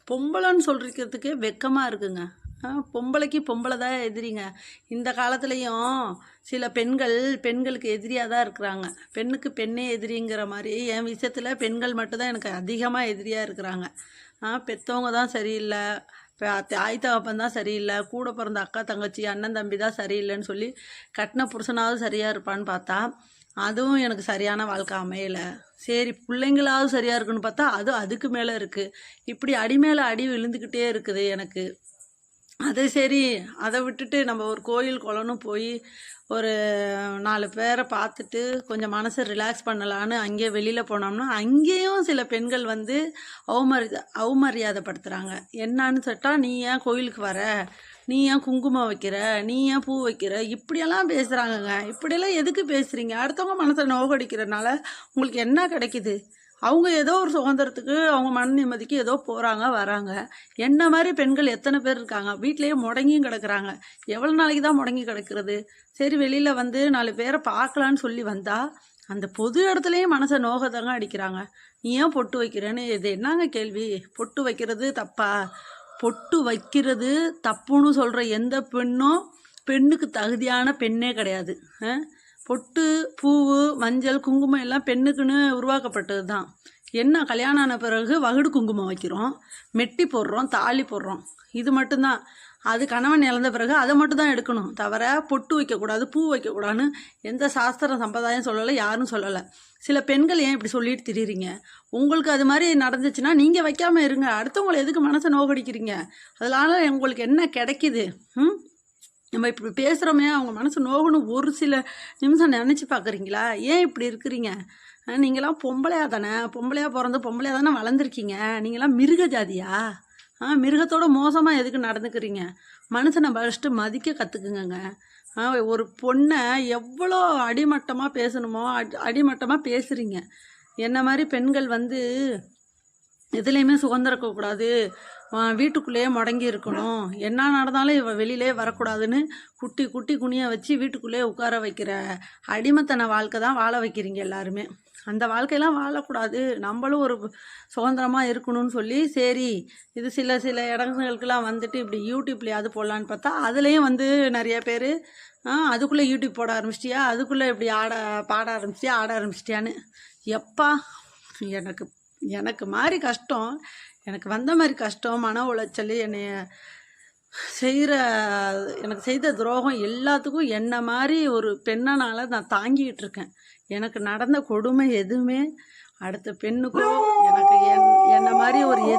பொம்பளைன்னு சொல்லிக்கிறதுக்கே வெக்கமாக இருக்குங்க. பொம்பளைக்கு பொம்பளை தான் எதிரிங்க. இந்த காலத்துலேயும் சில பெண்களுக்கு எதிரியாக தான் இருக்கிறாங்க. பெண்ணுக்கு பெண்ணே எதிரிங்கிற மாதிரி என் விஷயத்தில் பெண்கள் மட்டும்தான் எனக்கு அதிகமாக எதிரியாக இருக்கிறாங்க. பெற்றவங்க தான் சரியில்லை, தாய் தகப்பன் தான் சரியில்லை, கூட பிறந்த அக்கா தங்கச்சி அண்ணன் தம்பி தான் சரியில்லைன்னு சொல்லி கட்டின புருஷனாவது சரியாக இருப்பான்னு பார்த்தா அதுவும் எனக்கு சரியான வாழ்க்கை அமையலை. சரி பிள்ளைங்களாவது சரியாக இருக்குன்னு பார்த்தா அதுக்கு மேலே இருக்குது. இப்படி அடி மேலே அடி விழுந்துக்கிட்டே இருக்குது எனக்கு. அது சரி, அதை விட்டுட்டு நம்ம ஒரு கோயில் குளம்னு போய் ஒரு 4 பேரை பார்த்துட்டு கொஞ்சம் மனசை ரிலாக்ஸ் பண்ணலான்னு அங்கேயே வெளியில் போனோம்னா அங்கேயும் சில பெண்கள் வந்து அவமரியாதைப்படுத்துகிறாங்க. என்னான்னு சொல்லிட்டா, நீ ஏன் கோயிலுக்கு வர, நீ ஏன் குங்குமம் வைக்கிற, நீ ஏன் பூ வைக்கிற, இப்படியெல்லாம் பேசுகிறாங்கங்க. இப்படியெல்லாம் எதுக்கு பேசுகிறீங்க? அடுத்தவங்க மனசை நோகடிக்கிறதுனால உங்களுக்கு என்ன கிடைக்குது? அவங்க ஏதோ ஒரு சுதந்திரத்துக்கு, அவங்க மன நிம்மதிக்கு ஏதோ போகிறாங்க வராங்க. என்ன மாதிரி பெண்கள் எத்தனை பேர் இருக்காங்க, வீட்டிலேயே முடங்கியும் கிடக்குறாங்க. எவ்வளோ நாளைக்கு தான் முடங்கி கிடக்கிறது? சரி, வெளியில் வந்து 4 பேரை பார்க்கலான்னு சொல்லி வந்தால் அந்த பொது இடத்துலையும் மனசை நோகத்தாங்க அடிக்கிறாங்க. நீ ஏன் பொட்டு வைக்கிறேன்னு. இது என்னங்க கேள்வி? பொட்டு வைக்கிறது தப்பா? பொட்டு வைக்கிறது தப்புன்னு சொல்கிற எந்த பெண்ணும் பெண்ணுக்கு தகுதியான பெண்ணே கிடையாது. பொட்டு, பூவு, மஞ்சள், குங்குமம் எல்லாம் பெண்ணுக்குன்னு உருவாக்கப்பட்டது தான். என்ன கல்யாணம் ஆன பிறகு வகுடு குங்குமம் வைக்கிறோம், மெட்டி போடுறோம், தாலி போடுறோம், இது மட்டும்தான். அது கணவன் இழந்த பிறகு அதை மட்டும் தான் எடுக்கணும், தவிர பொட்டு வைக்கக்கூடாது, பூ வைக்கக்கூடாதுன்னு எந்த சாஸ்திரம் சம்பிரதாயம் சொல்லலை, யாரும் சொல்லலை. சில பெண்கள் ஏன் இப்படி சொல்லிட்டு திரிறீங்க? உங்களுக்கு அது மாதிரி நடந்துச்சுன்னா நீங்கள் வைக்காமல் இருங்க. அடுத்தவங்களை எதுக்கு மனசை நோகடிக்கிறீங்க? அதனால உங்களுக்கு என்ன கிடைக்கிது? நம்ம இப்படி பேசுகிறோமே, அவங்க மனசு நோகணும் ஒரு சில நிமிஷம் நினச்சி பார்க்குறீங்களா? ஏன் இப்படி இருக்கிறீங்க? நீங்களாம் பொம்பளையா தானே, பொம்பளையாக பிறந்து பொம்பளையாக தானே வளர்ந்துருக்கீங்க. நீங்களாம் மிருக ஜாதியா? மிருகத்தோட மோசமாக எதுக்கு நடந்துக்கிறீங்க? மனுஷனை ஃபஸ்ட்டு மதிக்க கற்றுக்குங்க. ஒரு பொண்ணை எவ்வளோ அடிமட்டமாக பேசணுமோ அடிமட்டமாக பேசுகிறீங்க. என்ன மாதிரி பெண்கள் வந்து எதுலேயுமே சுதந்திரக்கூடாது, வீட்டுக்குள்ளேயே முடங்கி இருக்கணும், என்ன நடந்தாலும் இவ வெளியிலே வரக்கூடாதுன்னு குட்டி குனியை வச்சு வீட்டுக்குள்ளேயே உட்கார வைக்கிற அடிமத்தன வாழ்க்கை தான் வாழ வைக்கிறீங்க எல்லாருமே. அந்த வாழ்க்கையெல்லாம் வாழக்கூடாது, நம்மளும் ஒரு சுதந்திரமாக இருக்கணும்னு சொல்லி சரி இது சில இடங்களுக்கெல்லாம் வந்துட்டு இப்படி யூடியூப்லேயாவது போடலான்னு பார்த்தா அதுலேயும் வந்து நிறைய பேர் அதுக்குள்ளே யூடியூப் போட ஆரம்பிச்சிட்டியா, அதுக்குள்ளே இப்படி பாட ஆரம்பிச்சிட்டியா, ஆட ஆரம்பிச்சிட்டியான்னு. எப்பா, எனக்கு மாதிரி கஷ்டம், எனக்கு வந்த மாதிரி கஷ்டம், மன உளைச்சல், எனக்கு செய்த துரோகம் எல்லாத்துக்கும் என்ன மாதிரி ஒரு பெண்ணனால நான் தாங்கிட்டு இருக்கேன். எனக்கு நடந்த கொடுமை எதுவுமே அடுத்த பெண்ணுக்கோ எனக்கு என்ன மாதிரி ஒரு